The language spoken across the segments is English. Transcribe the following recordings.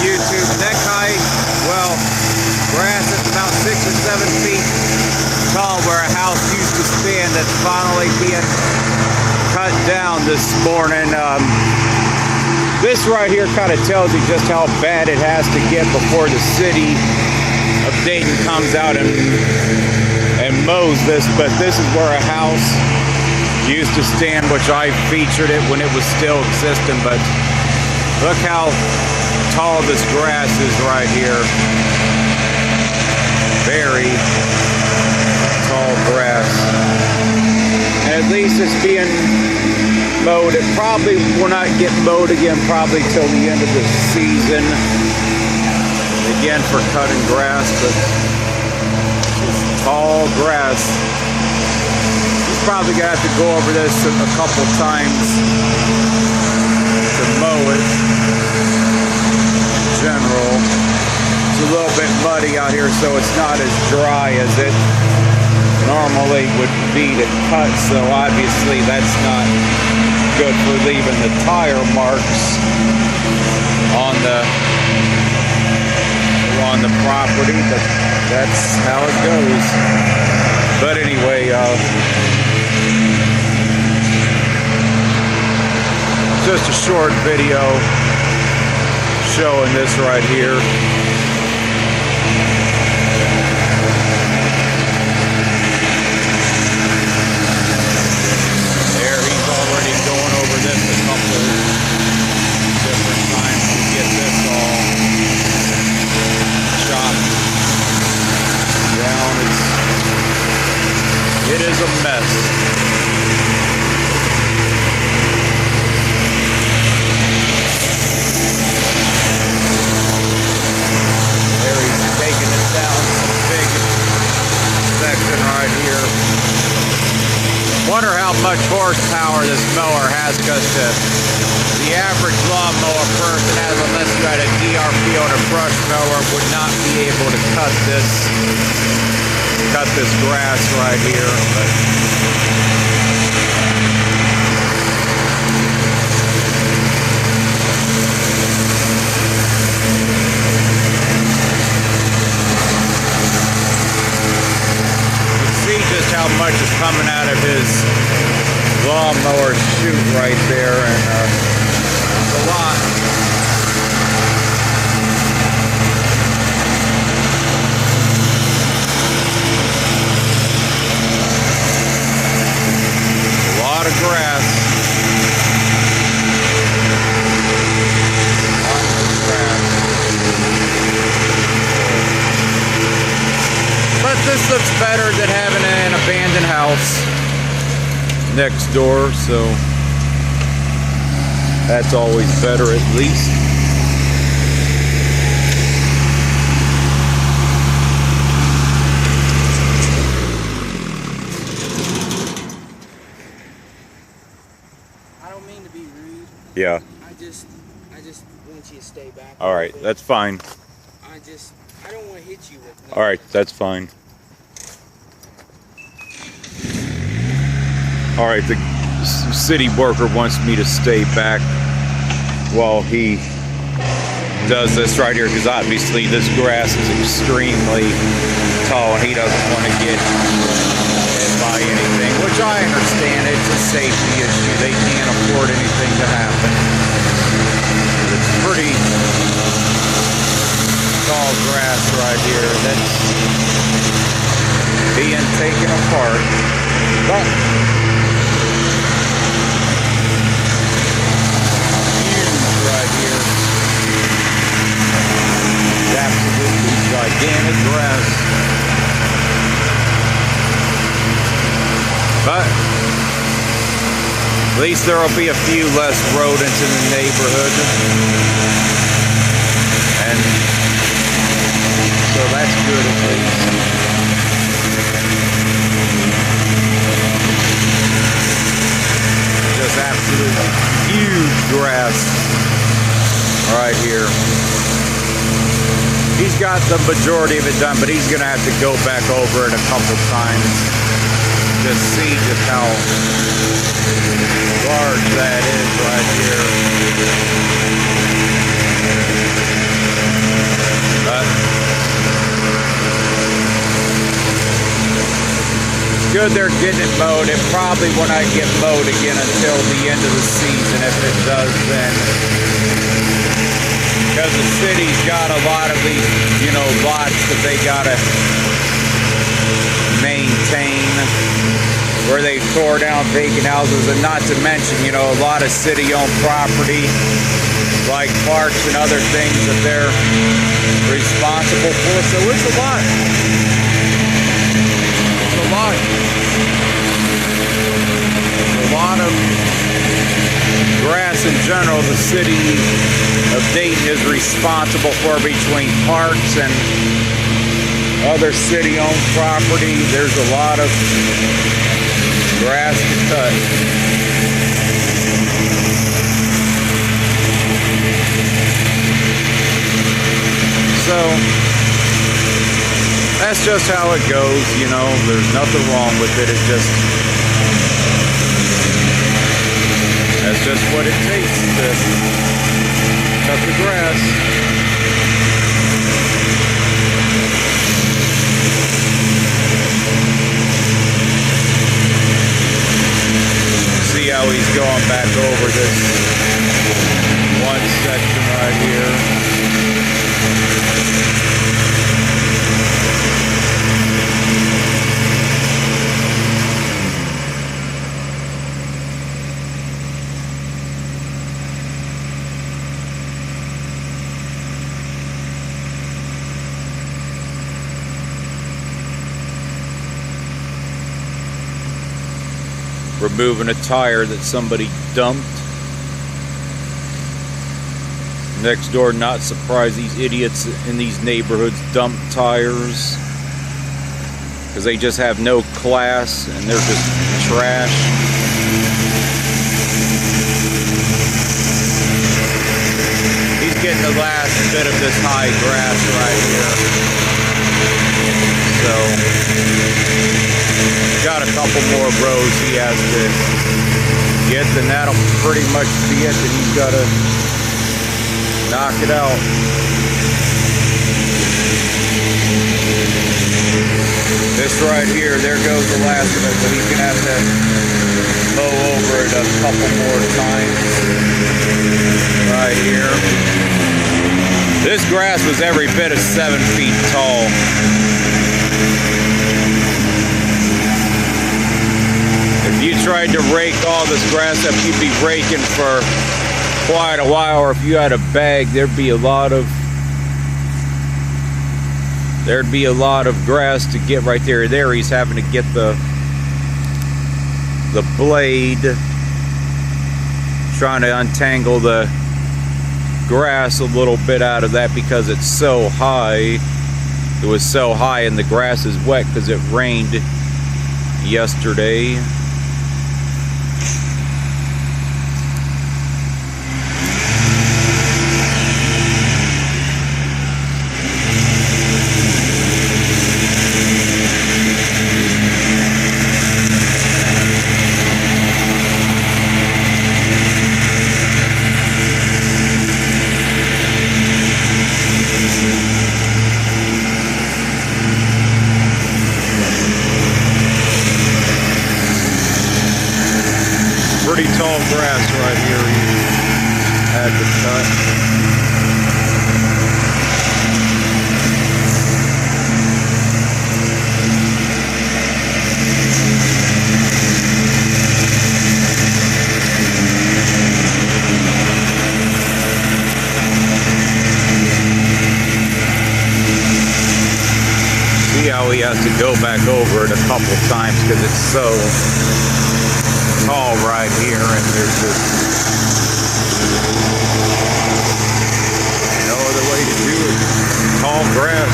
YouTube. Neck height, well, grass is about 6 or 7 feet tall where a house used to stand that's finally being cut down this morning. This right here kind of tells you just how bad it has to get before the city of Dayton comes out and mows this. But this is where a house used to stand, which I featured it when it was still existing. But look how tall this grass is right here. Very tall grass. And at least it's being mowed. It probably will not get mowed again probably till the end of the season again for cutting grass, but it's tall grass. He's probably gonna have to go over this a couple times to mow it in general. It's a little bit muddy out here, so it's not as dry as it normally would be to cut, so obviously that's not good for leaving the tire marks on the property, but that's how it goes. But anyway, just a short video showing this right here. This a couple different times to get this all chopped down. It is a mess. There he's taking it down some big section right here. Wonder how much horsepower this mower has, because the average lawnmower person, unless you had a DRP on a brush mower, would not be able to cut this grass right here. But just how much is coming out of his lawnmower chute right there, and it's a lot. A lot of grass. But this looks better than having an abandoned house next door, so that's always better at least. I don't mean to be rude. Yeah. I just want you to stay back. All right, that's fine. I don't want to hit you with nothing. All right, that's fine. All right, the city worker wants me to stay back while he does this right here, because obviously this grass is extremely tall and he doesn't want to get hit by anything, which I understand. It's a safety issue. They can't afford anything to happen. But it's pretty tall grass right here that's being taken apart. But right here. It's absolutely gigantic grass. But at least there will be a few less rodents in the neighborhood. And so that's good at least. Just absolutely huge grass right here. He's got the majority of it done, but he's going to have to go back over it a couple times to see just how large that is right here. good they're getting it mowed. It probably will not get mowed again until the end of the season, if it does then. Because the city's got a lot of these, you know, lots that they gotta maintain, where they tore down vacant houses, and not to mention, you know, a lot of city-owned property, like parks and other things that they're responsible for. So it's a lot. It's a lot. A lot of grass in general the city of Dayton is responsible for, between parks and other city-owned property. There's a lot of grass to cut. So that's just how it goes, you know. There's nothing wrong with it. It just, that's just what it takes to cut the grass. See how he's going back over this one section right here. Removing a tire that somebody dumped. Next door, not surprised these idiots in these neighborhoods dump tires because they just have no class and they're just trash. He's getting the last bit of this high grass right here. So got a couple more rows he has to get, and that'll pretty much be it. Then he's got to knock it out. This right here, there goes the last of it, but he's gonna have to mow over it a couple more times. Right here. This grass was every bit of 7 feet tall. If you tried to rake all this grass up, you'd be raking for quite a while, or if you had a bag, there'd be a lot of grass to get right there. There he's having to get the blade, trying to untangle the grass a little bit out of that because it's so high. It was so high and the grass is wet because it rained yesterday. Pretty tall grass right here he had to cut. See how he has to go back over it a couple times because it's so tall right here, and there's just no other way to do it. Tall grass.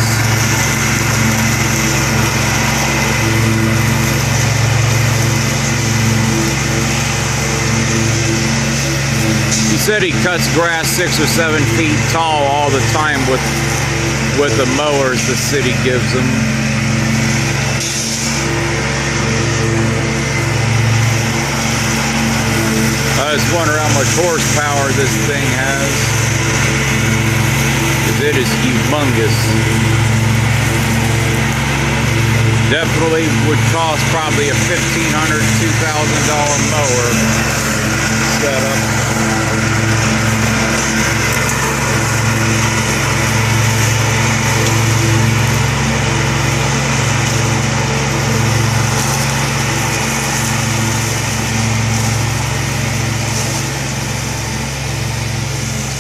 He said he cuts grass 6 or 7 feet tall all the time with the mowers the city gives him. I just wonder how much horsepower this thing has, because it is humongous. Definitely would cost probably a $1,500, $2,000 mower setup.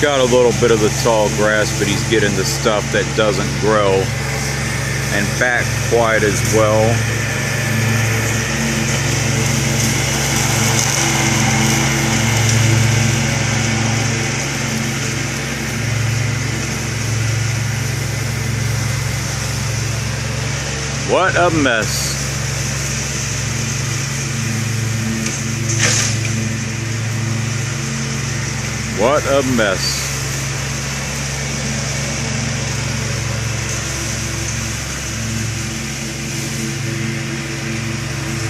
Got a little bit of the tall grass, but he's getting the stuff that doesn't grow and back quite as well. What a mess. What a mess.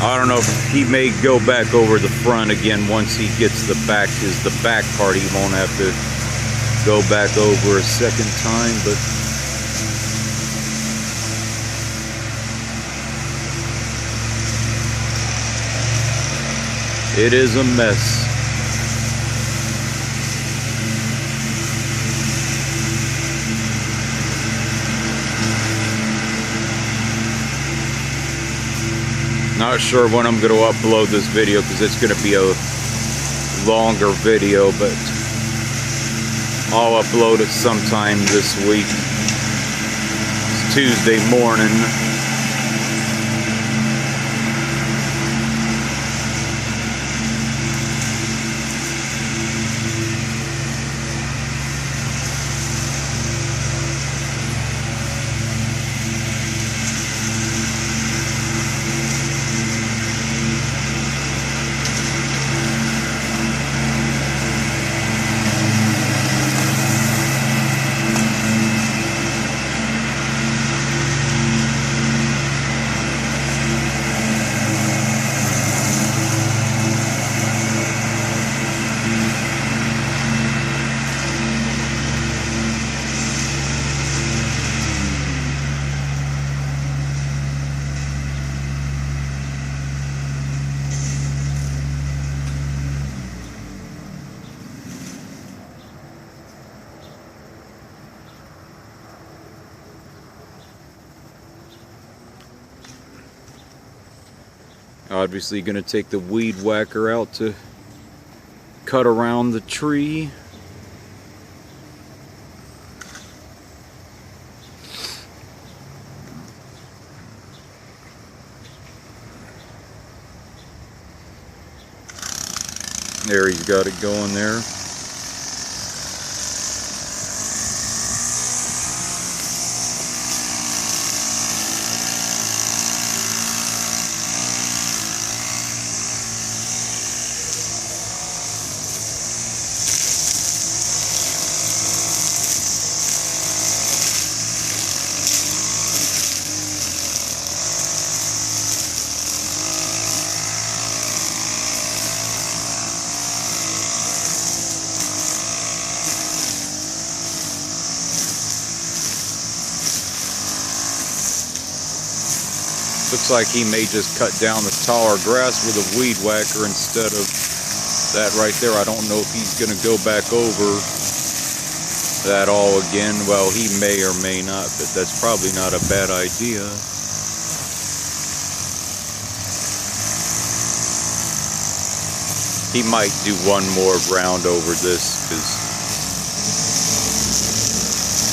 I don't know if he may go back over the front again once he gets the back, is the back part he won't have to go back over a second time, but it is a mess. Not sure when I'm going to upload this video because it's going to be a longer video, but I'll upload it sometime this week. It's Tuesday morning. Obviously going to take the weed whacker out to cut around the tree. There, he's got it going there. Looks like he may just cut down the taller grass with a weed whacker instead of that right there. I don't know if he's going to go back over that all again. Well, he may or may not, but that's probably not a bad idea. He might do one more round over this because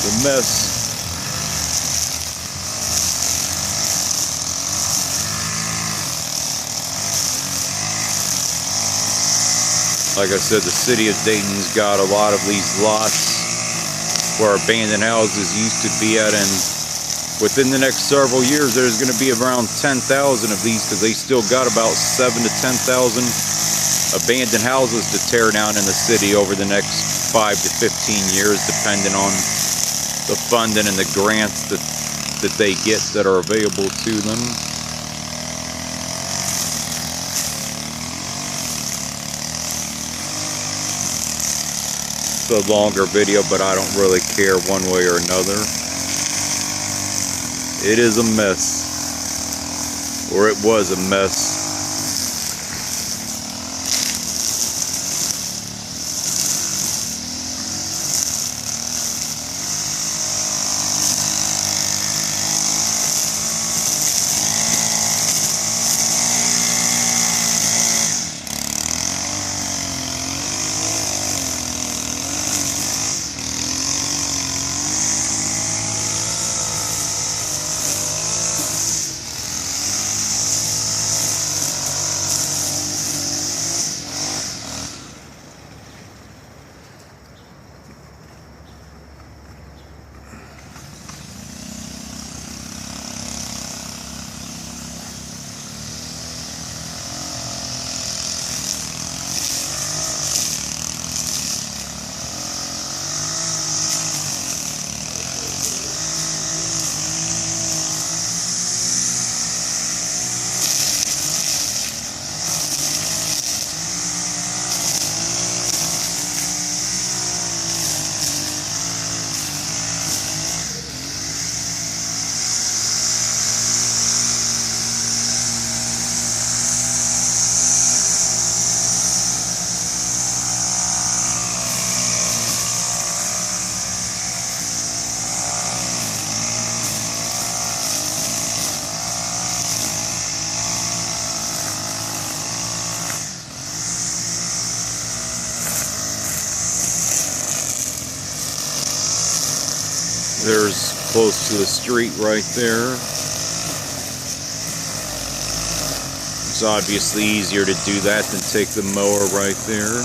the mess. Like I said, the city of Dayton's got a lot of these lots where abandoned houses used to be at, and within the next several years there's going to be around 10,000 of these because they still got about 7,000 to 10,000 abandoned houses to tear down in the city over the next 5 to 15 years, depending on the funding and the grants that they get that are available to them. It's a longer video, but I don't really care one way or another. It is a mess. or it was a mess. There's close to the street right there. It's obviously easier to do that than take the mower right there.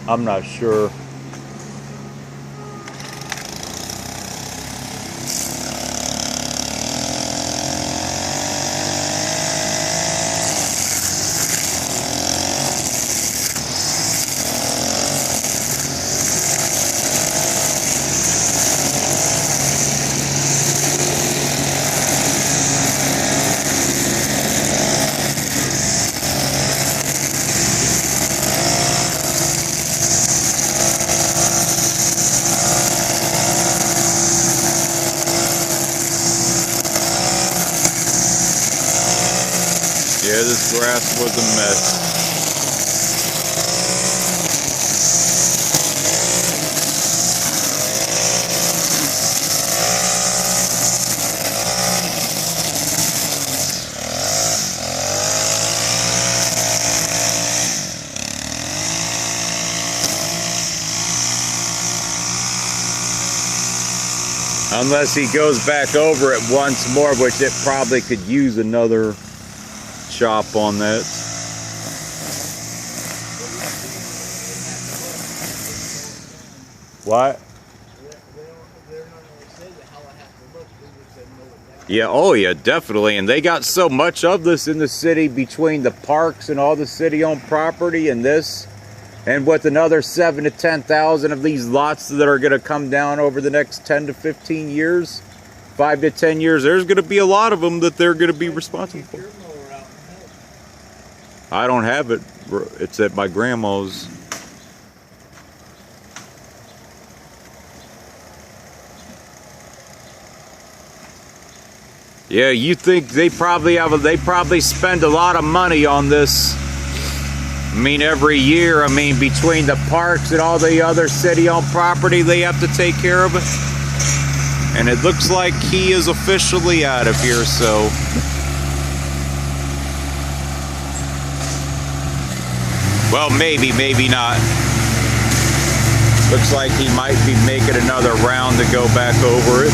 I'm not sure. Yeah, this grass was a mess. Unless he goes back over it once more, which it probably could use another chop on that. What? Yeah, oh yeah, definitely. And they got so much of this in the city between the parks and all the city-owned property and this. And with another 7,000 to 10,000 of these lots that are going to come down over the next 10 to 15 years, 5 to 10 years, there's going to be a lot of them that they're going to be responsible for. I don't have it. It's at my grandma's. Yeah, you think they probably spend a lot of money on this. I mean, every year, I mean, between the parks and all the other city-owned property they have to take care of it. And it looks like he is officially out of here, so. Well, maybe not. Looks like he might be making another round to go back over it.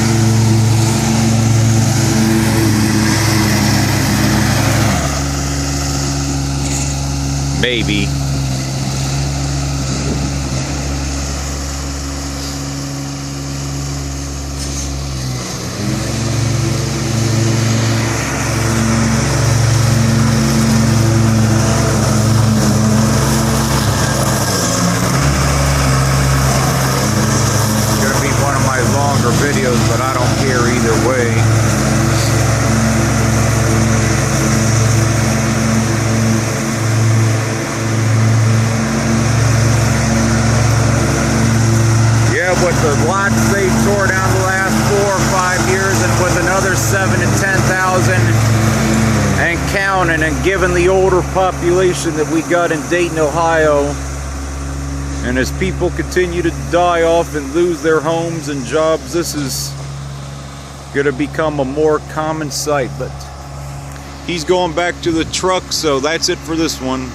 Maybe. Gonna be one of my longer videos, but I don't care either way. With the lots they tore down the last 4 or 5 years, and with another 7,000 to 10,000 and counting, and given the older population that we got in Dayton, Ohio, and as people continue to die off and lose their homes and jobs, this is going to become a more common sight. But he's going back to the truck, so that's it for this one.